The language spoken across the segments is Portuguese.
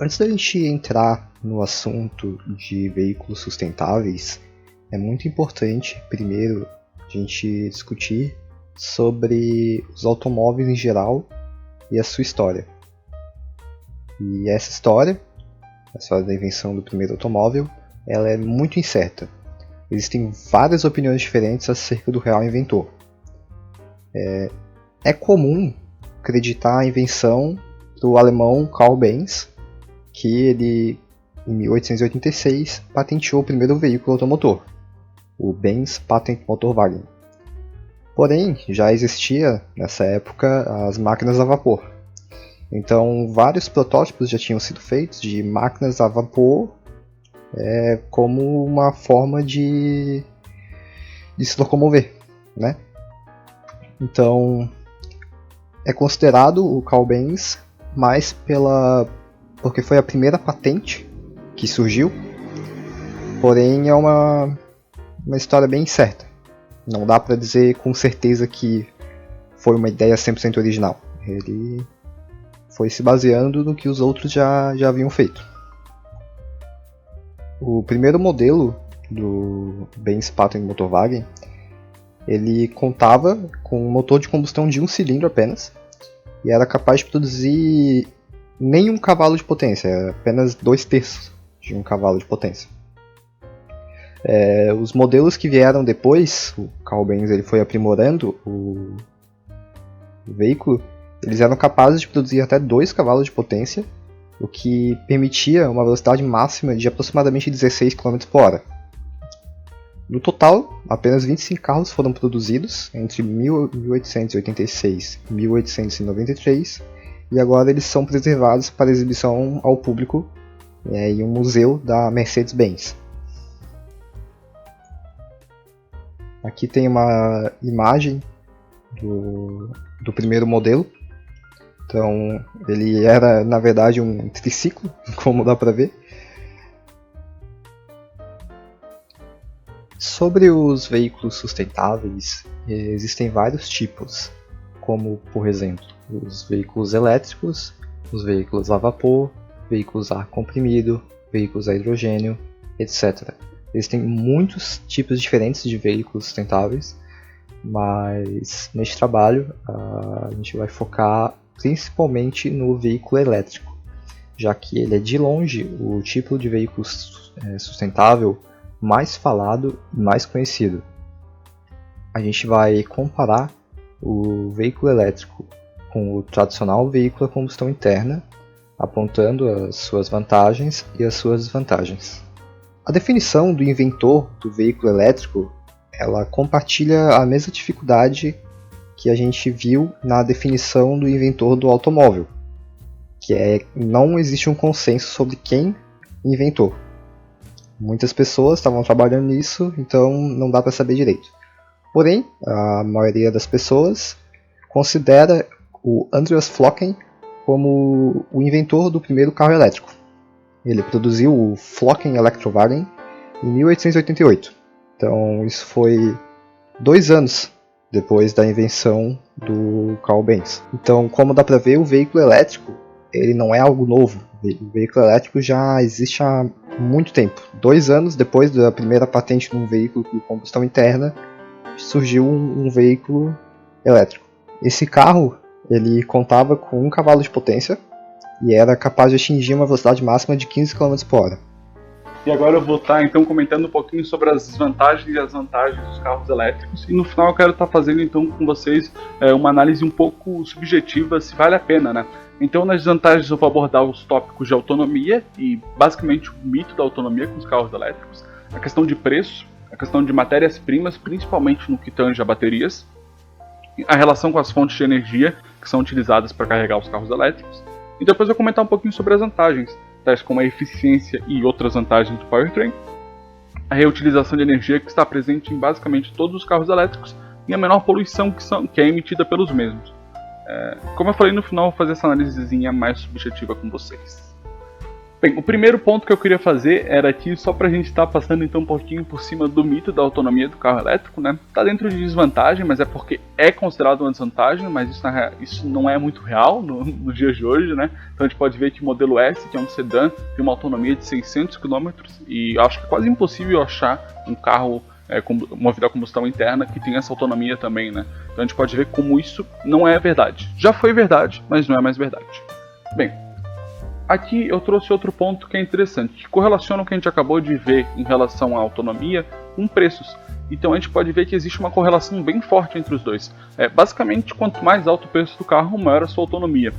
Antes da gente entrar no assunto de veículos sustentáveis, é muito importante, primeiro, a gente discutir sobre os automóveis em geral e a sua história. E essa história, a história da invenção do primeiro automóvel, ela é muito incerta. Existem várias opiniões diferentes acerca do real inventor. É comum acreditar a invenção do alemão Carl Benz, que ele, em 1886, patenteou o primeiro veículo automotor, o Benz Patent Motorwagen. Porém, já existia, nessa época, as máquinas a vapor. Então, vários protótipos já tinham sido feitos de máquinas a vapor como uma forma de se locomover, né? Então, é considerado o Carl Benz mais porque foi a primeira patente que surgiu, porém é uma história bem incerta. Não dá para dizer com certeza que foi uma ideia 100% original. Ele foi se baseando no que os outros já haviam feito. O primeiro modelo do Benz Patent Motorwagen, ele contava com um motor de combustão de um cilindro apenas e era capaz de produzir nem 1 cavalo de potência, apenas 2/3 de 1 cavalo de potência. Os modelos que vieram depois, o Carl Benz ele foi aprimorando o veículo, eles eram capazes de produzir até 2 cavalos de potência, o que permitia uma velocidade máxima de aproximadamente 16 km/h. No total, apenas 25 carros foram produzidos entre 1886 e 1893, e agora eles são preservados para exibição ao público em um museu da Mercedes-Benz. Aqui tem uma imagem do primeiro modelo. Então, ele era, na verdade, um triciclo, como dá para ver. Sobre os veículos sustentáveis, existem vários tipos, como, por exemplo, os veículos elétricos, os veículos a vapor, veículos a ar comprimido, veículos a hidrogênio, etc. Existem muitos tipos diferentes de veículos sustentáveis, mas neste trabalho a gente vai focar principalmente no veículo elétrico, já que ele é de longe o tipo de veículo sustentável mais falado e mais conhecido. A gente vai comparar o veículo elétrico com o tradicional veículo a combustão interna, apontando as suas vantagens e as suas desvantagens. A definição do inventor do veículo elétrico, ela compartilha a mesma dificuldade que a gente viu na definição do inventor do automóvel, que não existe um consenso sobre quem inventou. Muitas pessoas estavam trabalhando nisso, então não dá para saber direito. Porém, a maioria das pessoas considera o Andreas Flocken como o inventor do primeiro carro elétrico. Ele produziu o Flocken Electrowagen em 1888. Então isso foi 2 anos depois da invenção do Carl Benz. Então, como dá para ver, o veículo elétrico ele não é algo novo. O veículo elétrico já existe há muito tempo. 2 anos depois da primeira patente de um veículo com combustão interna, surgiu um veículo elétrico. Esse carro ele contava com 1 cavalo de potência e era capaz de atingir uma velocidade máxima de 15 km/h. E agora eu vou estar então comentando um pouquinho sobre as desvantagens e as vantagens dos carros elétricos, e no final eu quero estar fazendo então com vocês uma análise um pouco subjetiva se vale a pena, né? Então nas desvantagens eu vou abordar os tópicos de autonomia e basicamente o mito da autonomia com os carros elétricos, a questão de preço, a questão de matérias-primas, principalmente no que tange a baterias, a relação com as fontes de energia que são utilizadas para carregar os carros elétricos, e depois eu vou comentar um pouquinho sobre as vantagens, tais como a eficiência e outras vantagens do powertrain, a reutilização de energia que está presente em basicamente todos os carros elétricos e a menor poluição que é emitida pelos mesmos. Como eu falei no final, eu vou fazer essa análisezinha mais subjetiva com vocês. Bem, o primeiro ponto que eu queria fazer era aqui, só pra gente estar passando então um pouquinho por cima do mito da autonomia do carro elétrico, né? Tá dentro de desvantagem, mas é porque é considerado uma desvantagem, mas isso não é muito real nos dias de hoje, né? Então a gente pode ver que o modelo S, que é um sedã, tem uma autonomia de 600 km e acho que é quase impossível achar um carro movido a combustão interna que tem essa autonomia também, né? Então a gente pode ver como isso não é verdade. Já foi verdade, mas não é mais verdade. Bem, aqui eu trouxe outro ponto que é interessante, que correlaciona o que a gente acabou de ver em relação à autonomia com preços. Então a gente pode ver que existe uma correlação bem forte entre os dois. Basicamente, quanto mais alto o preço do carro, maior a sua autonomia.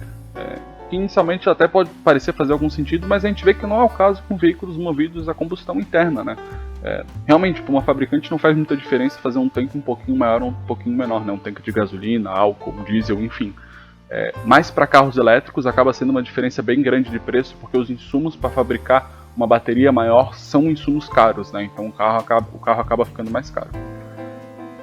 Que inicialmente até pode parecer fazer algum sentido, mas a gente vê que não é o caso com veículos movidos a combustão interna, né? Realmente, para uma fabricante não faz muita diferença fazer um tanque um pouquinho maior ou um pouquinho menor, né? Um tanque de gasolina, álcool, diesel, enfim. Mas para carros elétricos acaba sendo uma diferença bem grande de preço, porque os insumos para fabricar uma bateria maior são insumos caros, né? Então o carro acaba ficando mais caro.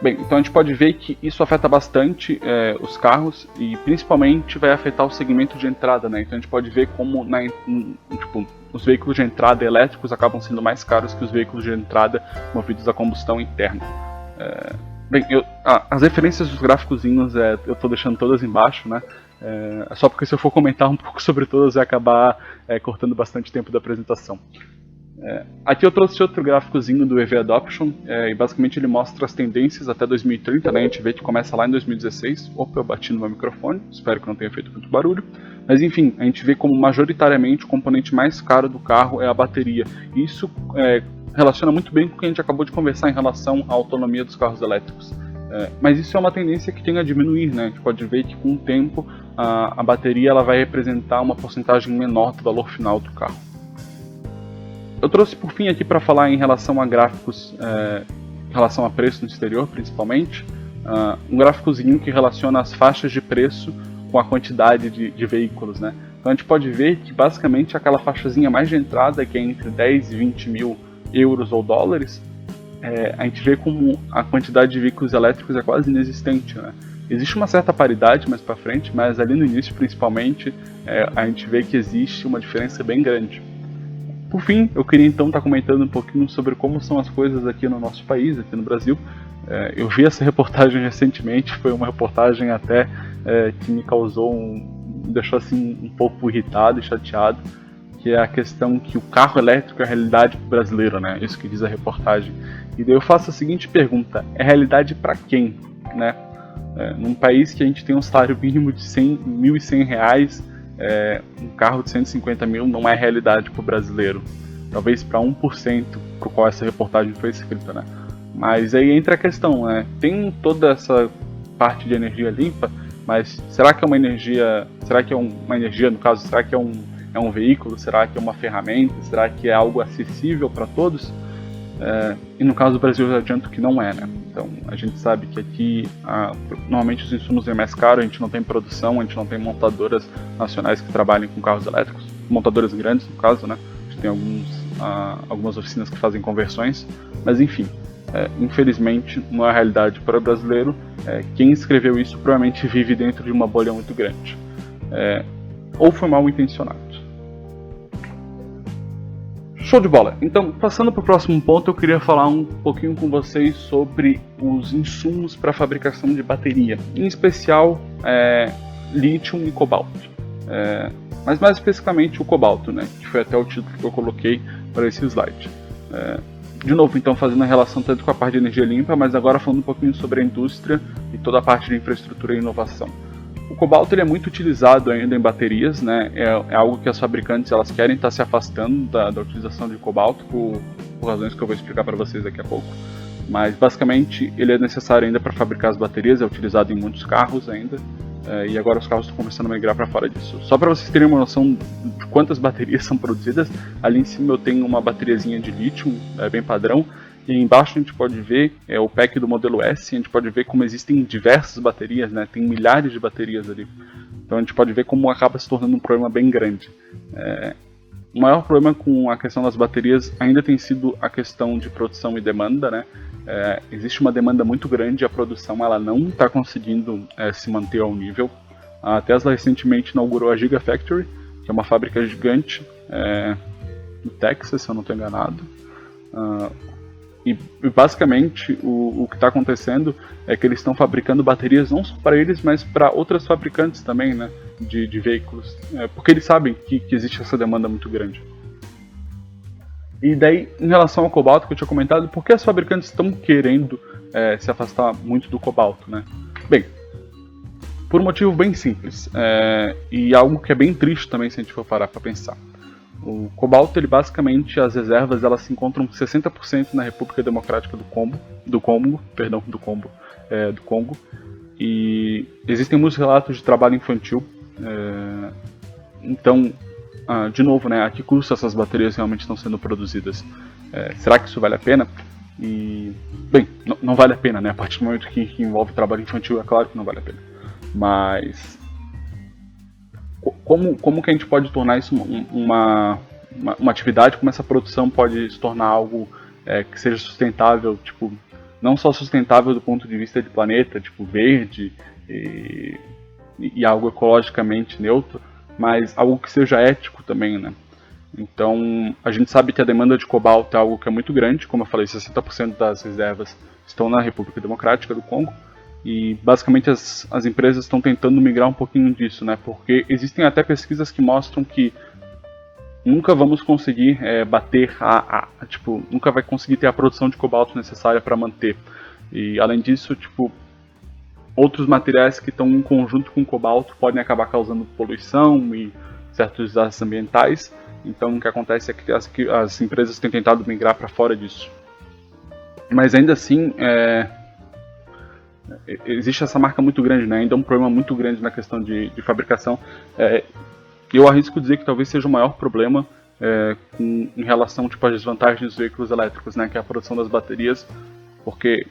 Bem, então a gente pode ver que isso afeta bastante os carros e principalmente vai afetar o segmento de entrada, né? Então a gente pode ver como os veículos de entrada elétricos acabam sendo mais caros que os veículos de entrada movidos a combustão interna. Bem, as referências dos gráficozinhos eu estou deixando todas embaixo, né? Só porque se eu for comentar um pouco sobre todas vai acabar cortando bastante tempo da apresentação. Aqui eu trouxe outro gráficozinho do EV Adoption e basicamente ele mostra as tendências até 2030, né? A gente vê que começa lá em 2016. Opa, eu bati no meu microfone, espero que não tenha feito muito barulho. Mas enfim, a gente vê como majoritariamente o componente mais caro do carro é a bateria. E isso relaciona muito bem com o que a gente acabou de conversar em relação à autonomia dos carros elétricos. Mas isso é uma tendência que tende a diminuir, né? A gente pode ver que com o tempo a bateria ela vai representar uma porcentagem menor do valor final do carro. Eu trouxe por fim aqui para falar em relação a gráficos, em relação a preço no exterior principalmente, um gráficozinho que relaciona as faixas de preço com a quantidade de veículos, né? Então a gente pode ver que basicamente aquela faixazinha mais de entrada, que é entre 10 e 20 mil euros ou dólares, a gente vê como a quantidade de veículos elétricos é quase inexistente, né? Existe uma certa paridade mais para frente, mas ali no início principalmente a gente vê que existe uma diferença bem grande. Por fim, eu queria então estar comentando um pouquinho sobre como são as coisas aqui no nosso país, aqui no Brasil. Eu vi essa reportagem recentemente, foi uma reportagem até que me me deixou assim um pouco irritado e chateado, que é a questão que o carro elétrico é a realidade brasileira, né? Isso que diz a reportagem. E daí eu faço a seguinte pergunta: é realidade para quem, né? Num país que a gente tem um salário mínimo de R$1.100, um carro de 150 mil não é realidade para o brasileiro. Talvez para 1% para o qual essa reportagem foi escrita, né? Mas aí entra a questão, né? Tem toda essa parte de energia limpa, mas será que é uma energia? Será que é uma energia, no caso, será que é um veículo? Será que é uma ferramenta? Será que é algo acessível para todos? E no caso do Brasil eu adianto que não é, né? Então a gente sabe que aqui normalmente os insumos é mais caro, a gente não tem produção, a gente não tem montadoras nacionais que trabalhem com carros elétricos, montadoras grandes no caso, né? A gente tem algumas oficinas que fazem conversões, mas enfim, infelizmente não é a realidade para o brasileiro. Quem escreveu isso provavelmente vive dentro de uma bolha muito grande, ou foi mal intencionado. Show de bola! Então, passando para o próximo ponto, eu queria falar um pouquinho com vocês sobre os insumos para a fabricação de bateria, em especial lítio e cobalto, mas mais especificamente o cobalto, né, que foi até o título que eu coloquei para esse slide. De novo, então, fazendo a relação tanto com a parte de energia limpa, mas agora falando um pouquinho sobre a indústria e toda a parte de infraestrutura e inovação. O cobalto ele é muito utilizado ainda em baterias, né? É algo que as fabricantes elas querem estar se afastando da utilização de cobalto por razões que eu vou explicar para vocês daqui a pouco. Mas basicamente ele é necessário ainda para fabricar as baterias, é utilizado em muitos carros ainda, e agora os carros estão começando a migrar para fora disso. Só para vocês terem uma noção de quantas baterias são produzidas, ali em cima eu tenho uma bateriazinha de lítio, bem padrão. E embaixo a gente pode ver o pack do modelo S, a gente pode ver como existem diversas baterias, né? Tem milhares de baterias ali. Então a gente pode ver como acaba se tornando um problema bem grande. O maior problema com a questão das baterias ainda tem sido a questão de produção e demanda, né? Existe uma demanda muito grande e a produção ela não está conseguindo se manter ao nível. A Tesla recentemente inaugurou a Gigafactory, que é uma fábrica gigante, no Texas, se eu não estou enganado. E basicamente o que está acontecendo é que eles estão fabricando baterias não só para eles, mas para outras fabricantes também, né, de veículos, porque eles sabem que existe essa demanda muito grande. E daí, em relação ao cobalto que eu tinha comentado, por que as fabricantes estão querendo se afastar muito do cobalto, né? Bem, por um motivo bem simples, e algo que é bem triste também se a gente for parar para pensar. O cobalto, ele basicamente, as reservas, elas se encontram 60% na República Democrática do Congo, e existem muitos relatos de trabalho infantil. Então, de novo, né, a que custo essas baterias realmente estão sendo produzidas? Será que isso vale a pena? E, bem, não vale a pena, né? A partir do momento que envolve trabalho infantil, é claro que não vale a pena. Mas como que a gente pode tornar isso uma atividade, como essa produção pode se tornar algo que seja sustentável, tipo, não só sustentável do ponto de vista de planeta, tipo, verde e algo ecologicamente neutro, mas algo que seja ético também, né? Então, a gente sabe que a demanda de cobalto é algo que é muito grande, como eu falei, 60% das reservas estão na República Democrática do Congo, e basicamente as empresas estão tentando migrar um pouquinho disso, né? Porque existem até pesquisas que mostram que nunca vamos conseguir bater tipo, nunca vai conseguir ter a produção de cobalto necessária para manter. E além disso, tipo, outros materiais que estão em conjunto com o cobalto podem acabar causando poluição e certos desastres ambientais. Então o que acontece é que as empresas têm tentado migrar para fora disso. Mas ainda assim, existe essa marca muito grande, né? Ainda é um problema muito grande na questão de fabricação. Eu arrisco dizer que talvez seja o maior problema em relação, tipo, às desvantagens dos veículos elétricos, né? Que é a produção das baterias, porque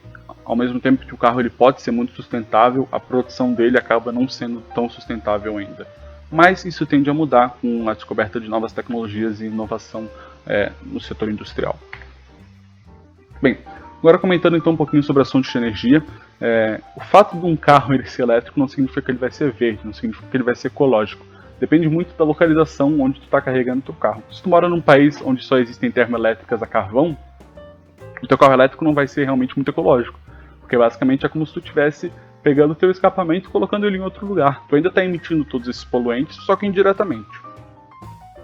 ao mesmo tempo que o carro ele pode ser muito sustentável, a produção dele acaba não sendo tão sustentável ainda. Mas isso tende a mudar com a descoberta de novas tecnologias e inovação no setor industrial. Bem, agora comentando então um pouquinho sobre assuntos de energia, o fato de um carro ele ser elétrico não significa que ele vai ser verde, não significa que ele vai ser ecológico. Depende muito da localização onde tu está carregando o teu carro. Se tu mora num país onde só existem termoelétricas a carvão, o teu carro elétrico não vai ser realmente muito ecológico, porque basicamente é como se tu estivesse pegando o teu escapamento e colocando ele em outro lugar. Tu ainda está emitindo todos esses poluentes, só que indiretamente.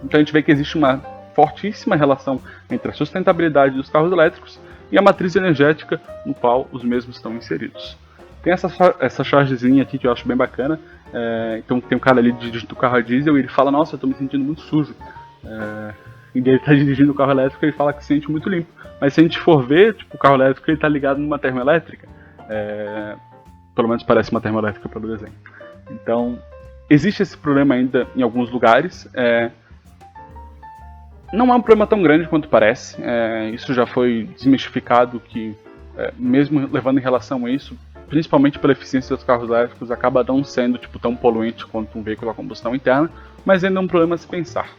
Então a gente vê que existe uma fortíssima relação entre a sustentabilidade dos carros elétricos e a matriz energética no qual os mesmos estão inseridos. Tem essa chargezinha aqui que eu acho bem bacana. Então tem um cara ali dirigindo o carro a diesel e ele fala: nossa, eu estou me sentindo muito sujo. E ele está dirigindo o carro elétrico e ele fala que se sente muito limpo. Mas se a gente for ver, tipo, o carro elétrico está ligado numa termoelétrica. Pelo menos parece uma termoelétrica pelo desenho. Então, existe esse problema ainda em alguns lugares. Não é um problema tão grande quanto parece. Isso já foi desmistificado que, mesmo levando em relação a isso, principalmente pela eficiência dos carros elétricos, acaba não sendo tipo, tão poluente quanto um veículo a combustão interna, mas ainda é um problema a se pensar.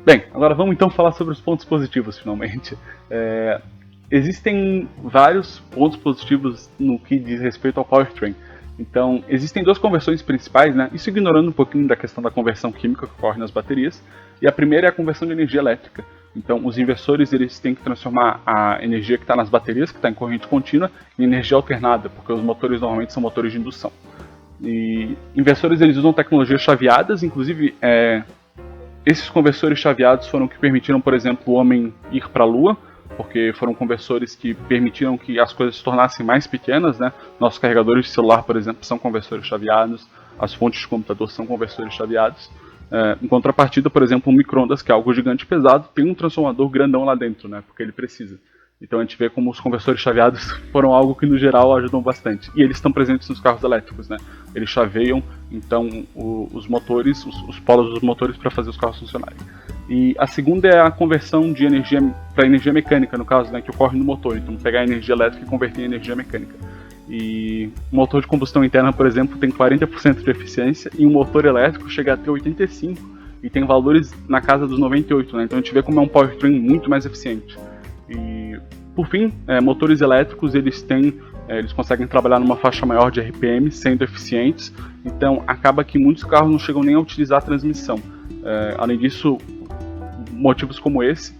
Bem, agora vamos então falar sobre os pontos positivos, finalmente. Existem vários pontos positivos no que diz respeito ao powertrain. Então, existem duas conversões principais, né? Isso ignorando um pouquinho da questão da conversão química que ocorre nas baterias. E a primeira é a conversão de energia elétrica. Então, os inversores eles têm que transformar a energia que está nas baterias, que está em corrente contínua, em energia alternada, porque os motores normalmente são motores de indução. E inversores eles usam tecnologias chaveadas, inclusive esses conversores chaveados foram o que permitiram, por exemplo, o homem ir para a Lua, porque foram conversores que permitiram que as coisas se tornassem mais pequenas, né? Nossos carregadores de celular, por exemplo, são conversores chaveados, as fontes de computador são conversores chaveados. Em contrapartida, por exemplo, um micro-ondas, que é algo gigante e pesado, tem um transformador grandão lá dentro, né? Porque ele precisa. Então a gente vê como os conversores chaveados foram algo que no geral ajudam bastante. E eles estão presentes nos carros elétricos, né? Eles chaveiam, então, os motores, os polos dos motores para fazer os carros funcionarem. E a segunda é a conversão de energia para energia mecânica, no caso, né, que ocorre no motor. Então pegar a energia elétrica e converter em energia mecânica. E um motor de combustão interna, por exemplo, tem 40% de eficiência e um motor elétrico chega a ter 85% e tem valores na casa dos 98%, né? Então a gente vê como é um powertrain muito mais eficiente. E por fim, motores elétricos eles conseguem trabalhar numa faixa maior de RPM, sendo eficientes, então acaba que muitos carros não chegam nem a utilizar a transmissão. Além disso, motivos como esse,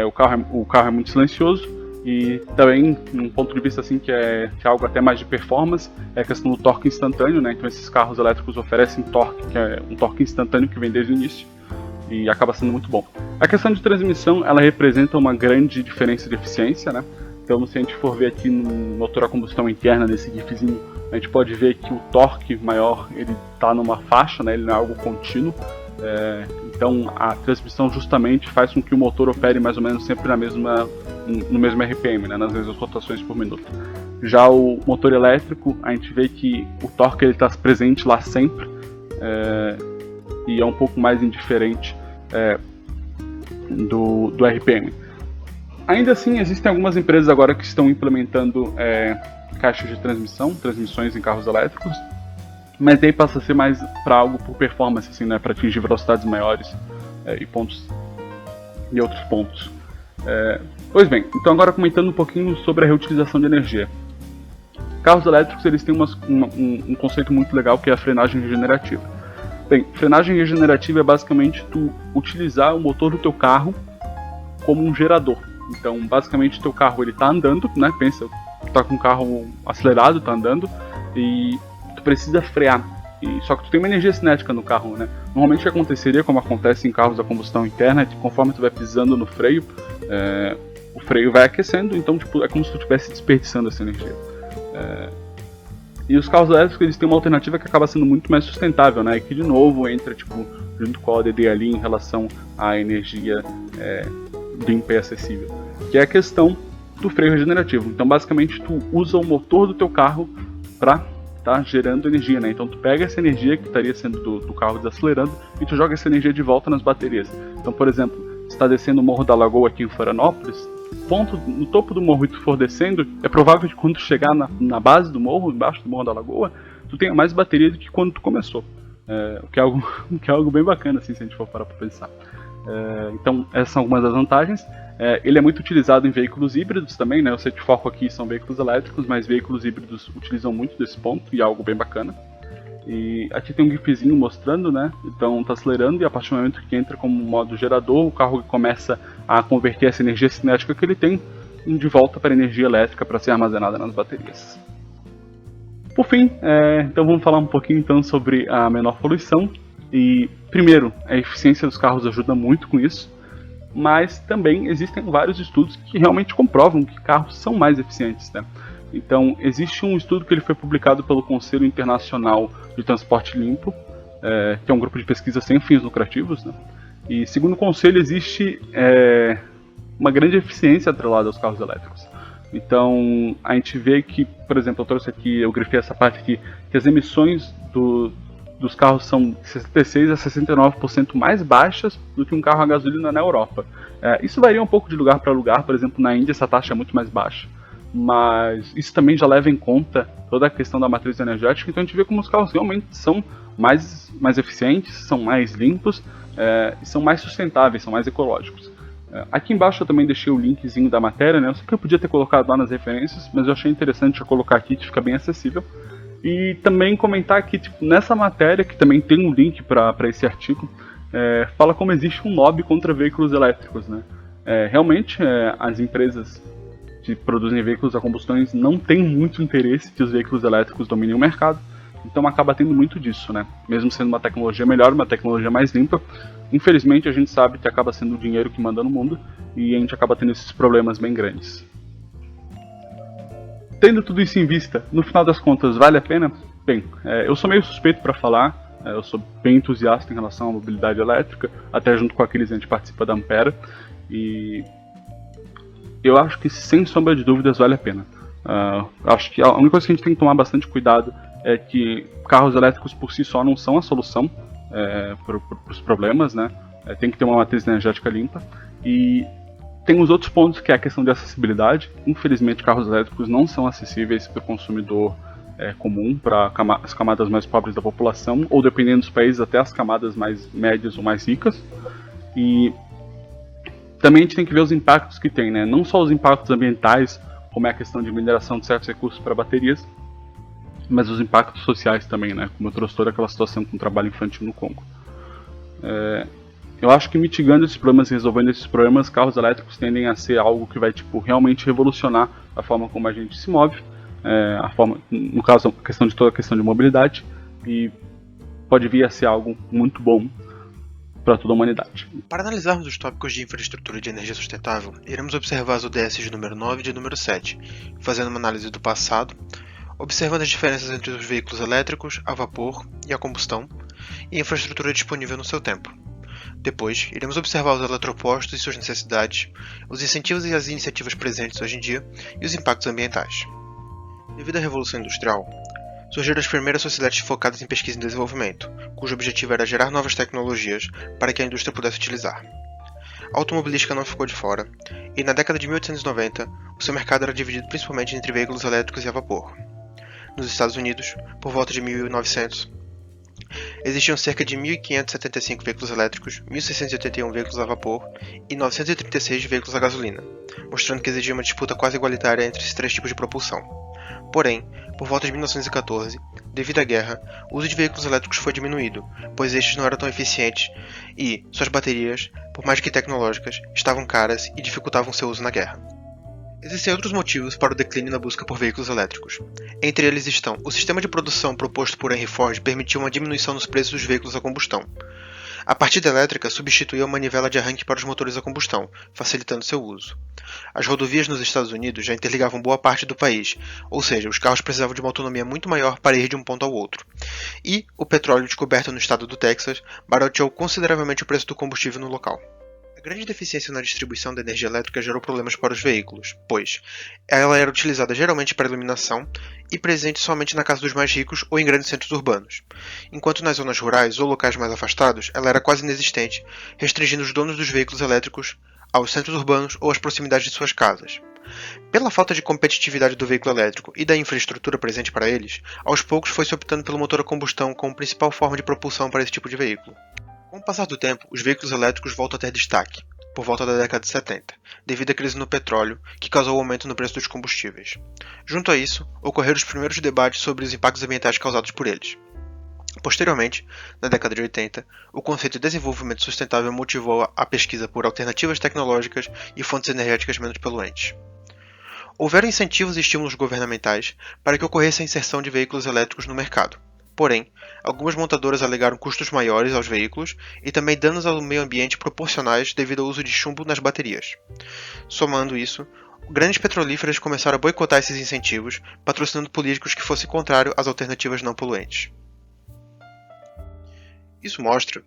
o carro é muito silencioso. E também, um ponto de vista assim, que é algo até mais de performance, é a questão do torque instantâneo, né? Então esses carros elétricos oferecem torque, que é um torque instantâneo que vem desde o início, e acaba sendo muito bom. A questão de transmissão, ela representa uma grande diferença de eficiência, né? Então se a gente for ver aqui no motor a combustão interna, nesse gifzinho, a gente pode ver que o torque maior, ele está numa faixa, né? Ele não é algo contínuo. Então a transmissão justamente faz com que o motor opere mais ou menos sempre no mesmo RPM, né, nas mesmas rotações por minuto. Já o motor elétrico, a gente vê que o torque está presente lá sempre, e é um pouco mais indiferente do RPM. Ainda assim, existem algumas empresas agora que estão implementando caixas de transmissões em carros elétricos, mas aí passa a ser mais para algo por performance, assim, né, para atingir velocidades maiores e outros pontos. Pois bem, então agora comentando um pouquinho sobre a reutilização de energia. Carros elétricos, eles têm um conceito muito legal, que é a frenagem regenerativa. Bem, frenagem regenerativa é basicamente tu utilizar o motor do teu carro como um gerador. Então, basicamente, teu carro ele tá andando, né? Pensa, tu tá com o carro acelerado, tá andando, e tu precisa frear. Só que tu tem uma energia cinética no carro, né? Normalmente o que aconteceria, como acontece em carros a combustão interna, é que conforme tu vai pisando no freio, o freio vai aquecendo, então tipo, é como se tu estivesse desperdiçando essa energia. E os carros elétricos, eles têm uma alternativa que acaba sendo muito mais sustentável, né? E que de novo entra tipo, junto com a ODD ali em relação à energia limpa e acessível, que é a questão do freio regenerativo. Então basicamente tu usa o motor do teu carro para tá gerando energia, né? Então tu pega essa energia que estaria sendo do carro desacelerando e tu joga essa energia de volta nas baterias. Então, por exemplo, se está descendo o Morro da Lagoa aqui em Florianópolis, no topo do morro e tu for descendo, é provável que quando tu chegar na base do morro, embaixo do Morro da Lagoa, tu tenha mais bateria do que quando tu começou. O que é algo bem bacana, assim, se a gente for parar para pensar. Então, essas são algumas das vantagens. Ele é muito utilizado em veículos híbridos também, né? Eu sei que o foco aqui são veículos elétricos, mas veículos híbridos utilizam muito desse ponto, e é algo bem bacana. E aqui tem um gifzinho mostrando, né? Então tá acelerando, e a partir do momento que entra como modo gerador, o carro começa a converter essa energia cinética que ele tem de volta para energia elétrica para ser armazenada nas baterias. Por fim, então vamos falar um pouquinho então sobre a menor poluição. E primeiro, a eficiência dos carros ajuda muito com isso, mas também existem vários estudos que realmente comprovam que carros são mais eficientes, né? Então, existe um estudo que ele foi publicado pelo Conselho Internacional de Transporte Limpo, que é um grupo de pesquisa sem fins lucrativos, né? E segundo o Conselho, existe uma grande eficiência atrelada aos carros elétricos. Então, a gente vê que, por exemplo, eu trouxe aqui, eu grifei essa parte aqui, que as emissões dos carros são 66% a 69% mais baixas do que um carro a gasolina na Europa. Isso varia um pouco de lugar para lugar, por exemplo, na Índia essa taxa é muito mais baixa, mas isso também já leva em conta toda a questão da matriz energética, então a gente vê como os carros realmente são mais eficientes, são mais limpos, e são mais sustentáveis, são mais ecológicos. Aqui embaixo eu também deixei o linkzinho da matéria, né? Eu sei que eu podia ter colocado lá nas referências, mas eu achei interessante colocar aqui, que fica bem acessível. E também comentar que tipo, nessa matéria, que também tem um link para esse artigo, fala como existe um lobby contra veículos elétricos, né? Realmente, as empresas que produzem veículos a combustões não têm muito interesse que os veículos elétricos dominem o mercado, então acaba tendo muito disso, né? Mesmo sendo uma tecnologia melhor, uma tecnologia mais limpa, infelizmente a gente sabe que acaba sendo o dinheiro que manda no mundo e a gente acaba tendo esses problemas bem grandes. Tendo tudo isso em vista, no final das contas, vale a pena? Bem, eu sou meio suspeito para falar, eu sou bem entusiasta em relação à mobilidade elétrica, até junto com aqueles a gente participa da Ampera, e eu acho que sem sombra de dúvidas vale a pena. Acho que a única coisa que a gente tem que tomar bastante cuidado é que carros elétricos por si só não são a solução para os problemas, né? Tem que ter uma matriz energética limpa, e tem os outros pontos, que é a questão de acessibilidade. Infelizmente, carros elétricos não são acessíveis para o consumidor comum, para as camadas mais pobres da população, ou dependendo dos países, até as camadas mais médias ou mais ricas. E também a gente tem que ver os impactos que tem, né? Não só os impactos ambientais, como é a questão de mineração de certos recursos para baterias, mas os impactos sociais também, né? Como eu trouxe toda aquela situação com o trabalho infantil no Congo. Eu acho que mitigando esses problemas e resolvendo esses problemas, carros elétricos tendem a ser algo que vai realmente revolucionar a forma como a gente se move, a forma, no caso, a questão de toda a questão de mobilidade, e pode vir a ser algo muito bom para toda a humanidade. Para analisarmos os tópicos de infraestrutura de energia sustentável, iremos observar as ODS de número 9 e de número 7, fazendo uma análise do passado, observando as diferenças entre os veículos elétricos, a vapor e a combustão, e a infraestrutura disponível no seu tempo. Depois, iremos observar os eletropostos e suas necessidades, os incentivos e as iniciativas presentes hoje em dia e os impactos ambientais. Devido à Revolução Industrial, surgiram as primeiras sociedades focadas em pesquisa e desenvolvimento, cujo objetivo era gerar novas tecnologias para que a indústria pudesse utilizar. A automobilística não ficou de fora, e na década de 1890, o seu mercado era dividido principalmente entre veículos elétricos e a vapor. Nos Estados Unidos, por volta de 1900, existiam cerca de 1.575 veículos elétricos, 1.681 veículos a vapor e 936 veículos a gasolina, mostrando que existia uma disputa quase igualitária entre esses três tipos de propulsão. Porém, por volta de 1914, devido à guerra, o uso de veículos elétricos foi diminuído, pois estes não eram tão eficientes e suas baterias, por mais que tecnológicas, estavam caras e dificultavam seu uso na guerra. Existem outros motivos para o declínio na busca por veículos elétricos. Entre eles estão: o sistema de produção proposto por Henry Ford permitiu uma diminuição nos preços dos veículos a combustão. A partida elétrica substituiu a manivela de arranque para os motores a combustão, facilitando seu uso. As rodovias nos Estados Unidos já interligavam boa parte do país, ou seja, os carros precisavam de uma autonomia muito maior para ir de um ponto ao outro. E o petróleo descoberto no estado do Texas barateou consideravelmente o preço do combustível no local. A grande deficiência na distribuição da energia elétrica gerou problemas para os veículos, pois ela era utilizada geralmente para iluminação e presente somente na casa dos mais ricos ou em grandes centros urbanos, enquanto nas zonas rurais ou locais mais afastados ela era quase inexistente, restringindo os donos dos veículos elétricos aos centros urbanos ou às proximidades de suas casas. Pela falta de competitividade do veículo elétrico e da infraestrutura presente para eles, aos poucos foi-se optando pelo motor a combustão como principal forma de propulsão para esse tipo de veículo. Com o passar do tempo, os veículos elétricos voltam a ter destaque, por volta da década de 70, devido à crise no petróleo, que causou o aumento no preço dos combustíveis. Junto a isso, ocorreram os primeiros debates sobre os impactos ambientais causados por eles. Posteriormente, na década de 80, o conceito de desenvolvimento sustentável motivou a pesquisa por alternativas tecnológicas e fontes energéticas menos poluentes. Houveram incentivos e estímulos governamentais para que ocorresse a inserção de veículos elétricos no mercado. Porém, algumas montadoras alegaram custos maiores aos veículos e também danos ao meio ambiente proporcionais devido ao uso de chumbo nas baterias. Somando isso, grandes petrolíferas começaram a boicotar esses incentivos, patrocinando políticos que fossem contrários às alternativas não poluentes. Isso mostra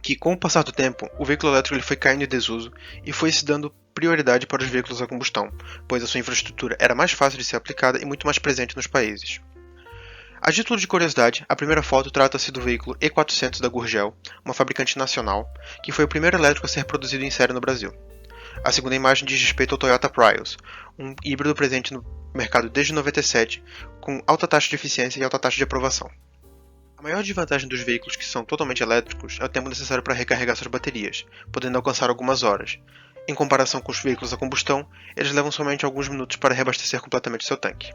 que, com o passar do tempo, o veículo elétrico foi caindo em desuso e foi se dando prioridade para os veículos a combustão, pois a sua infraestrutura era mais fácil de ser aplicada e muito mais presente nos países. A título de curiosidade, a primeira foto trata-se do veículo E400 da Gurgel, uma fabricante nacional, que foi o primeiro elétrico a ser produzido em série no Brasil. A segunda imagem diz respeito ao Toyota Prius, um híbrido presente no mercado desde 97, com alta taxa de eficiência e alta taxa de aprovação. A maior desvantagem dos veículos que são totalmente elétricos é o tempo necessário para recarregar suas baterias, podendo alcançar algumas horas. Em comparação com os veículos a combustão, eles levam somente alguns minutos para reabastecer completamente seu tanque.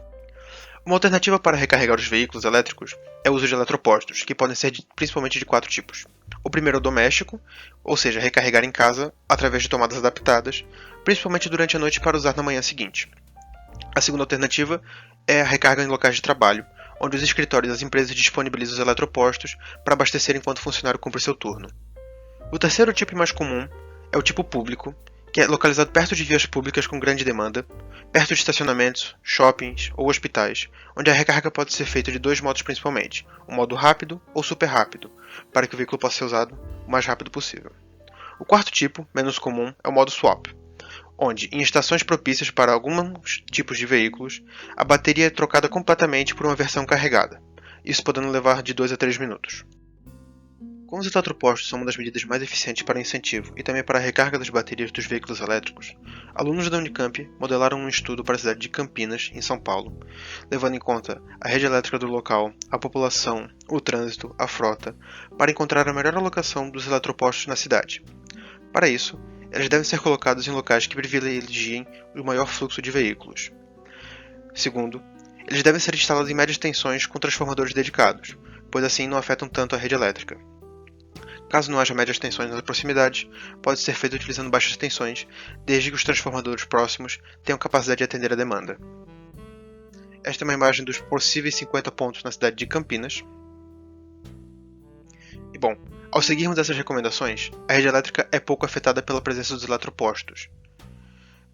Uma alternativa para recarregar os veículos elétricos é o uso de eletropostos, que podem ser principalmente de 4 tipos. O primeiro é o doméstico, ou seja, recarregar em casa através de tomadas adaptadas, principalmente durante a noite para usar na manhã seguinte. A segunda alternativa é a recarga em locais de trabalho, onde os escritórios das empresas disponibilizam os eletropostos para abastecer enquanto o funcionário cumpre seu turno. O terceiro tipo mais comum é o tipo público, que é localizado perto de vias públicas com grande demanda, perto de estacionamentos, shoppings ou hospitais, onde a recarga pode ser feita de 2 modos principalmente, o modo rápido ou super rápido, para que o veículo possa ser usado o mais rápido possível. O quarto tipo, menos comum, é o modo swap, onde, em estações propícias para alguns tipos de veículos, a bateria é trocada completamente por uma versão carregada, isso podendo levar de 2 a 3 minutos. Como os eletropostos são uma das medidas mais eficientes para o incentivo e também para a recarga das baterias dos veículos elétricos, alunos da Unicamp modelaram um estudo para a cidade de Campinas, em São Paulo, levando em conta a rede elétrica do local, a população, o trânsito, a frota, para encontrar a melhor alocação dos eletropostos na cidade. Para isso, eles devem ser colocados em locais que privilegiem o maior fluxo de veículos. Segundo, eles devem ser instalados em médias tensões com transformadores dedicados, pois assim não afetam tanto a rede elétrica. Caso não haja médias tensões nas proximidades, pode ser feito utilizando baixas tensões, desde que os transformadores próximos tenham capacidade de atender a demanda. Esta é uma imagem dos possíveis 50 pontos na cidade de Campinas. E bom, ao seguirmos essas recomendações, a rede elétrica é pouco afetada pela presença dos eletropostos.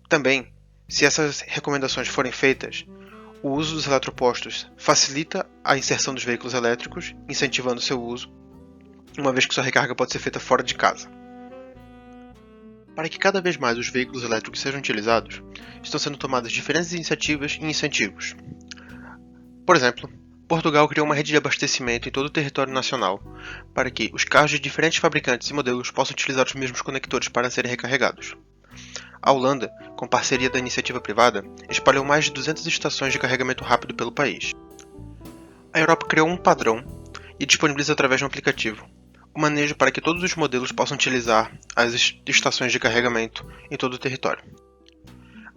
Também, se essas recomendações forem feitas, o uso dos eletropostos facilita a inserção dos veículos elétricos, incentivando seu uso, uma vez que sua recarga pode ser feita fora de casa. Para que cada vez mais os veículos elétricos sejam utilizados, estão sendo tomadas diferentes iniciativas e incentivos. Por exemplo, Portugal criou uma rede de abastecimento em todo o território nacional, para que os carros de diferentes fabricantes e modelos possam utilizar os mesmos conectores para serem recarregados. A Holanda, com parceria da iniciativa privada, espalhou mais de 200 estações de carregamento rápido pelo país. A Europa criou um padrão e disponibiliza através de um aplicativo o manejo para que todos os modelos possam utilizar as estações de carregamento em todo o território.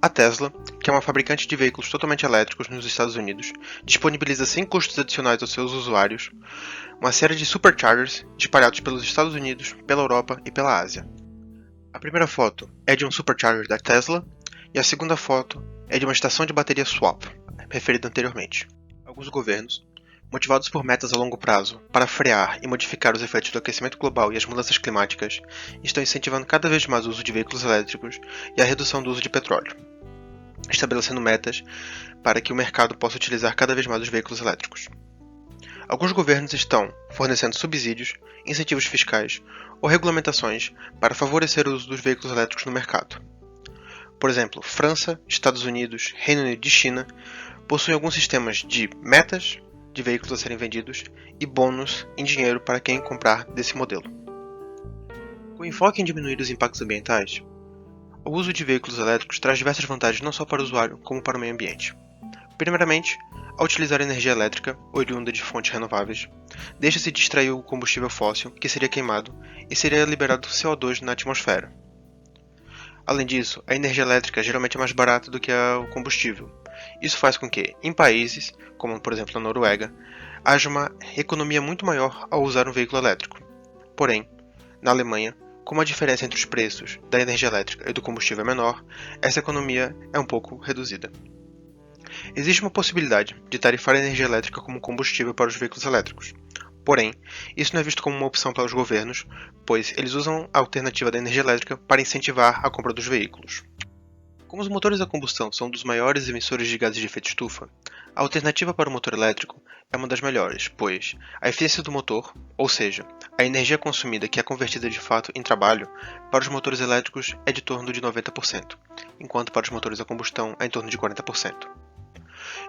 A Tesla, que é uma fabricante de veículos totalmente elétricos nos Estados Unidos, disponibiliza sem custos adicionais aos seus usuários uma série de superchargers espalhados pelos Estados Unidos, pela Europa e pela Ásia. A primeira foto é de um supercharger da Tesla e a segunda foto é de uma estação de bateria swap, referida anteriormente. Alguns governos, motivados por metas a longo prazo para frear e modificar os efeitos do aquecimento global e as mudanças climáticas, estão incentivando cada vez mais o uso de veículos elétricos e a redução do uso de petróleo, estabelecendo metas para que o mercado possa utilizar cada vez mais os veículos elétricos. Alguns governos estão fornecendo subsídios, incentivos fiscais ou regulamentações para favorecer o uso dos veículos elétricos no mercado. Por exemplo, França, Estados Unidos, Reino Unido e China possuem alguns sistemas de metas de veículos a serem vendidos e bônus em dinheiro para quem comprar desse modelo. Com enfoque em diminuir os impactos ambientais, o uso de veículos elétricos traz diversas vantagens não só para o usuário, como para o meio ambiente. Primeiramente, ao utilizar energia elétrica, oriunda de fontes renováveis, deixa-se de extrair o combustível fóssil, que seria queimado, e seria liberado CO2 na atmosfera. Além disso, a energia elétrica geralmente é mais barata do que o combustível. Isso faz com que, em países, como por exemplo a Noruega, haja uma economia muito maior ao usar um veículo elétrico. Porém, na Alemanha, como a diferença entre os preços da energia elétrica e do combustível é menor, essa economia é um pouco reduzida. Existe uma possibilidade de tarifar a energia elétrica como combustível para os veículos elétricos. Porém, isso não é visto como uma opção para os governos, pois eles usam a alternativa da energia elétrica para incentivar a compra dos veículos. Como os motores a combustão são um dos maiores emissores de gases de efeito estufa, a alternativa para o motor elétrico é uma das melhores, pois a eficiência do motor, ou seja, a energia consumida que é convertida de fato em trabalho, para os motores elétricos é de torno de 90%, enquanto para os motores a combustão é em torno de 40%.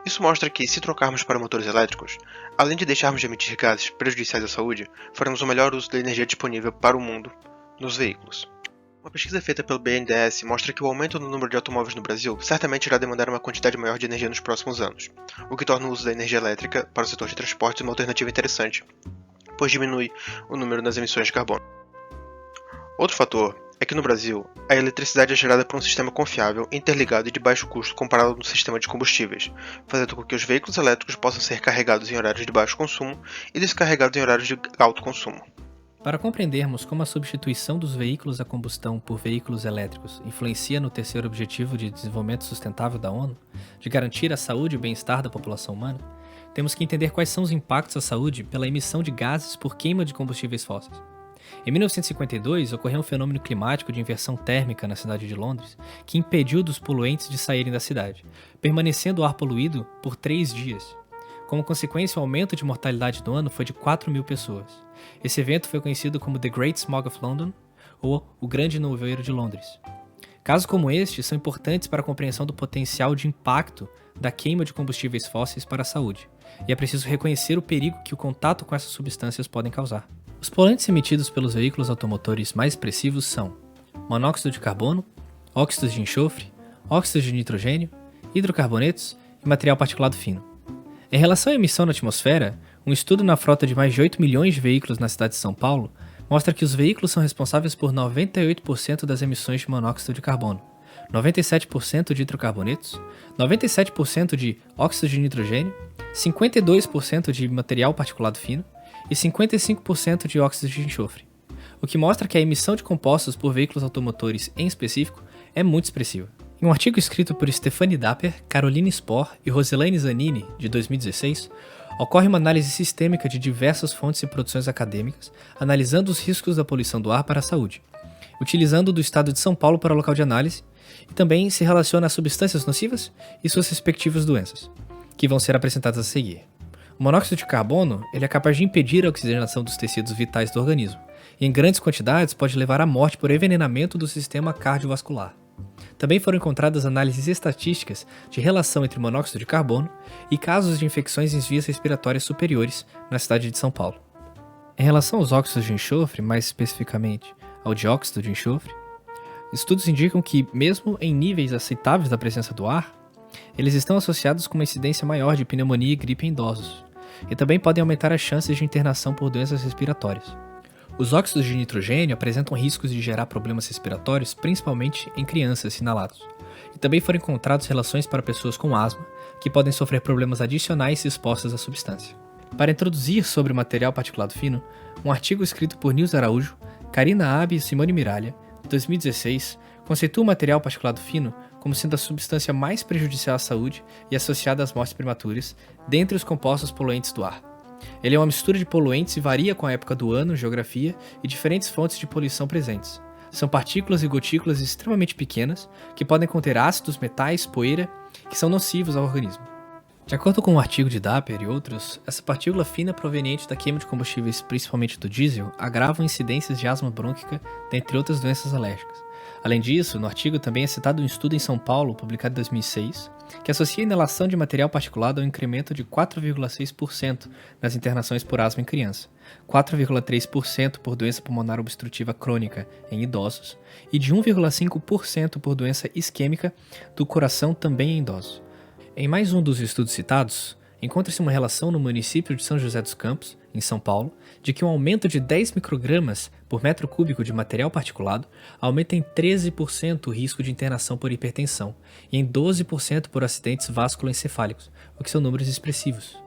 Isso mostra que, se trocarmos para motores elétricos, além de deixarmos de emitir gases prejudiciais à saúde, faremos o melhor uso da energia disponível para o mundo nos veículos. Uma pesquisa feita pelo BNDES mostra que o aumento no número de automóveis no Brasil certamente irá demandar uma quantidade maior de energia nos próximos anos, o que torna o uso da energia elétrica para o setor de transportes uma alternativa interessante, pois diminui o número das emissões de carbono. Outro fator é que no Brasil, a eletricidade é gerada por um sistema confiável, interligado e de baixo custo comparado ao sistema de combustíveis, fazendo com que os veículos elétricos possam ser carregados em horários de baixo consumo e descarregados em horários de alto consumo. Para compreendermos como a substituição dos veículos a combustão por veículos elétricos influencia no terceiro objetivo de desenvolvimento sustentável da ONU, de garantir a saúde e o bem-estar da população humana, temos que entender quais são os impactos à saúde pela emissão de gases por queima de combustíveis fósseis. Em 1952, ocorreu um fenômeno climático de inversão térmica na cidade de Londres que impediu dos poluentes de saírem da cidade, permanecendo o ar poluído por 3 dias. Como consequência, o aumento de mortalidade do ano foi de 4.000 pessoas. Esse evento foi conhecido como The Great Smog of London, ou o Grande Nevoeiro de Londres. Casos como este são importantes para a compreensão do potencial de impacto da queima de combustíveis fósseis para a saúde, e é preciso reconhecer o perigo que o contato com essas substâncias podem causar. Os poluentes emitidos pelos veículos automotores mais expressivos são monóxido de carbono, óxidos de enxofre, óxidos de nitrogênio, hidrocarbonetos e material particulado fino. Em relação à emissão na atmosfera, um estudo na frota de mais de 8 milhões de veículos na cidade de São Paulo mostra que os veículos são responsáveis por 98% das emissões de monóxido de carbono, 97% de hidrocarbonetos, 97% de óxido de nitrogênio, 52% de material particulado fino e 55% de óxidos de enxofre. o que mostra que a emissão de compostos por veículos automotores em específico é muito expressiva. Em um artigo escrito por Stefanie Dapper, Caroline Spohr e Roselaine Zanini, de 2016, ocorre uma análise sistêmica de diversas fontes e produções acadêmicas, analisando os riscos da poluição do ar para a saúde, utilizando do estado de São Paulo para local de análise, e também se relaciona a substâncias nocivas e suas respectivas doenças, que vão ser apresentadas a seguir. O monóxido de carbono ele é capaz de impedir a oxigenação dos tecidos vitais do organismo, e em grandes quantidades pode levar à morte por envenenamento do sistema cardiovascular. Também foram encontradas análises estatísticas de relação entre monóxido de carbono e casos de infecções em vias respiratórias superiores na cidade de São Paulo. Em relação aos óxidos de enxofre, mais especificamente ao dióxido de enxofre, estudos indicam que, mesmo em níveis aceitáveis da presença do ar, eles estão associados com uma incidência maior de pneumonia e gripe em idosos, e também podem aumentar as chances de internação por doenças respiratórias. Os óxidos de nitrogênio apresentam riscos de gerar problemas respiratórios, principalmente em crianças sinalados. E também foram encontradas relações para pessoas com asma, que podem sofrer problemas adicionais se expostas à substância. Para introduzir sobre o material particulado fino, um artigo escrito por Nils Araújo, Karina Abbe e Simone Miralha, de 2016, conceitua o material particulado fino como sendo a substância mais prejudicial à saúde e associada às mortes prematuras, dentre os compostos poluentes do ar. Ele é uma mistura de poluentes e varia com a época do ano, geografia e diferentes fontes de poluição presentes. São partículas e gotículas extremamente pequenas que podem conter ácidos, metais, poeira, que são nocivos ao organismo. De acordo com um artigo de Dapper e outros, essa partícula fina proveniente da queima de combustíveis, principalmente do diesel, agrava incidências de asma brônquica, dentre outras doenças alérgicas. Além disso, no artigo também é citado um estudo em São Paulo, publicado em 2006, que associa a inalação de material particulado ao incremento de 4,6% nas internações por asma em criança, 4,3% por doença pulmonar obstrutiva crônica em idosos e de 1,5% por doença isquêmica do coração também em idosos. Em mais um dos estudos citados, encontra-se uma relação no município de São José dos Campos, em São Paulo, de que um aumento de 10 microgramas por metro cúbico de material particulado aumenta em 13% o risco de internação por hipertensão e em 12% por acidentes vasculoencefálicos, o que são números expressivos.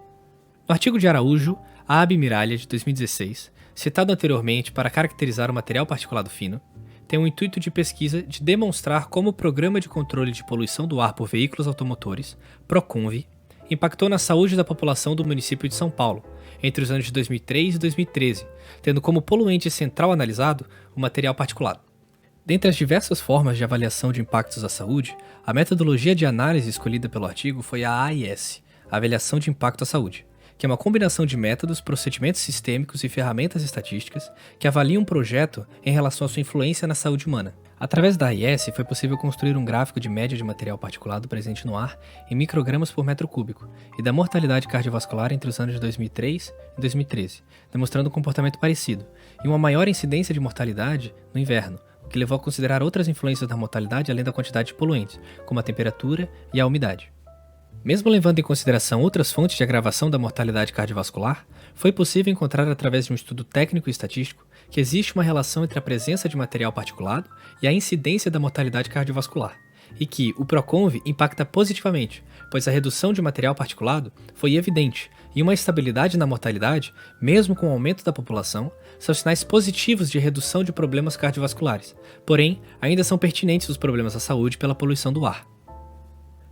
No artigo de Araújo, Abbe e Miralha, de 2016, citado anteriormente para caracterizar o material particulado fino, tem o intuito de pesquisa de demonstrar como o Programa de Controle de Poluição do Ar por Veículos Automotores, PROCONVE, impactou na saúde da população do município de São Paulo, entre os anos de 2003 e 2013, tendo como poluente central analisado o material particulado. Dentre as diversas formas de avaliação de impactos à saúde, a metodologia de análise escolhida pelo artigo foi a AIS, a Avaliação de Impacto à Saúde, que é uma combinação de métodos, procedimentos sistêmicos e ferramentas estatísticas que avaliam um projeto em relação à sua influência na saúde humana. Através da AIS, foi possível construir um gráfico de média de material particulado presente no ar em microgramas por metro cúbico e da mortalidade cardiovascular entre os anos de 2003 e 2013, demonstrando um comportamento parecido, e uma maior incidência de mortalidade no inverno, o que levou a considerar outras influências da mortalidade além da quantidade de poluentes, como a temperatura e a umidade. Mesmo levando em consideração outras fontes de agravação da mortalidade cardiovascular, foi possível encontrar através de um estudo técnico e estatístico que existe uma relação entre a presença de material particulado e a incidência da mortalidade cardiovascular, e que o PROCONVE impacta positivamente, pois a redução de material particulado foi evidente, e uma estabilidade na mortalidade, mesmo com o aumento da população, são sinais positivos de redução de problemas cardiovasculares, porém, ainda são pertinentes os problemas à saúde pela poluição do ar.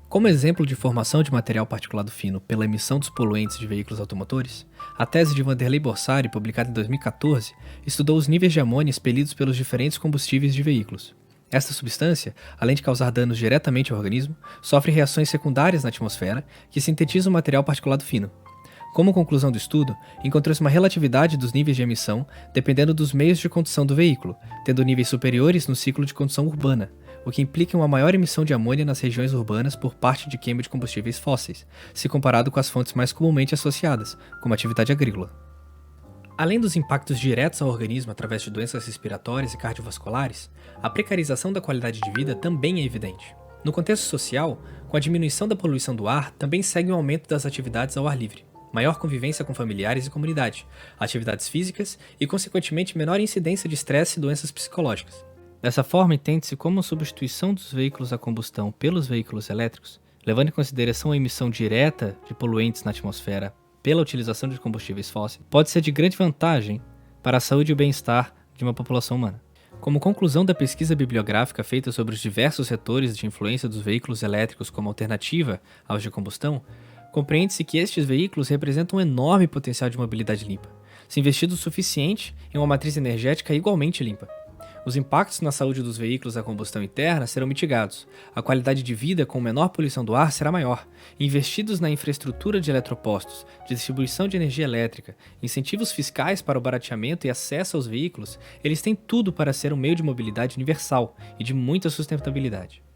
Como exemplo de formação de material particulado fino pela emissão dos poluentes de veículos automotores, a tese de Vanderlei Borsari, publicada em 2014, estudou os níveis de amônia expelidos pelos diferentes combustíveis de veículos. Esta substância, além de causar danos diretamente ao organismo, sofre reações secundárias na atmosfera que sintetizam o material particulado fino. Como conclusão do estudo, encontrou-se uma relatividade dos níveis de emissão dependendo dos meios de condução do veículo, tendo níveis superiores no ciclo de condução urbana, o que implica uma maior emissão de amônia nas regiões urbanas por parte de queima de combustíveis fósseis, se comparado com as fontes mais comumente associadas, como a atividade agrícola. Além dos impactos diretos ao organismo através de doenças respiratórias e cardiovasculares, a precarização da qualidade de vida também é evidente. No contexto social, com a diminuição da poluição do ar, também segue o aumento das atividades ao ar livre, maior convivência com familiares e comunidade, atividades físicas e, consequentemente, menor incidência de estresse e doenças psicológicas. Dessa forma, entende-se como a substituição dos veículos a combustão pelos veículos elétricos, levando em consideração a emissão direta de poluentes na atmosfera pela utilização de combustíveis fósseis, pode ser de grande vantagem para a saúde e o bem-estar de uma população humana. Como conclusão da pesquisa bibliográfica feita sobre os diversos setores de influência dos veículos elétricos como alternativa aos de combustão, compreende-se que estes veículos representam um enorme potencial de mobilidade limpa, se investido o suficiente em uma matriz energética igualmente limpa. Os impactos na saúde dos veículos a combustão interna serão mitigados, a qualidade de vida com menor poluição do ar será maior, investidos na infraestrutura de eletropostos, de distribuição de energia elétrica, incentivos fiscais para o barateamento e acesso aos veículos, eles têm tudo para ser um meio de mobilidade universal e de muita sustentabilidade.